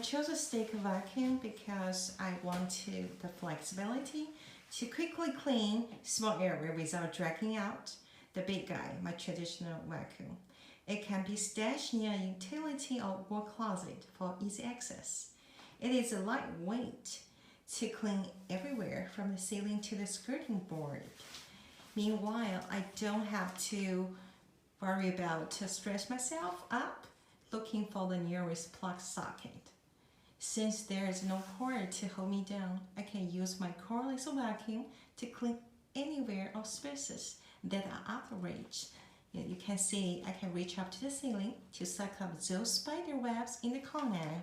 chose a stick vacuum because I wanted the flexibility to quickly clean small area without dragging out the big guy, my traditional vacuum. It can be stashed near a utility or work closet for easy access. It is lightweight to clean everywhere from the ceiling to the skirting board. Meanwhile, I don't have to worry about to stretch myself up looking for the nearest plug socket. Since there is no cord to hold me down, I can use my cordless vacuum to clean anywhere or spaces that are out of reach. You can see I can reach up to the ceiling to suck up those spider webs in the corner.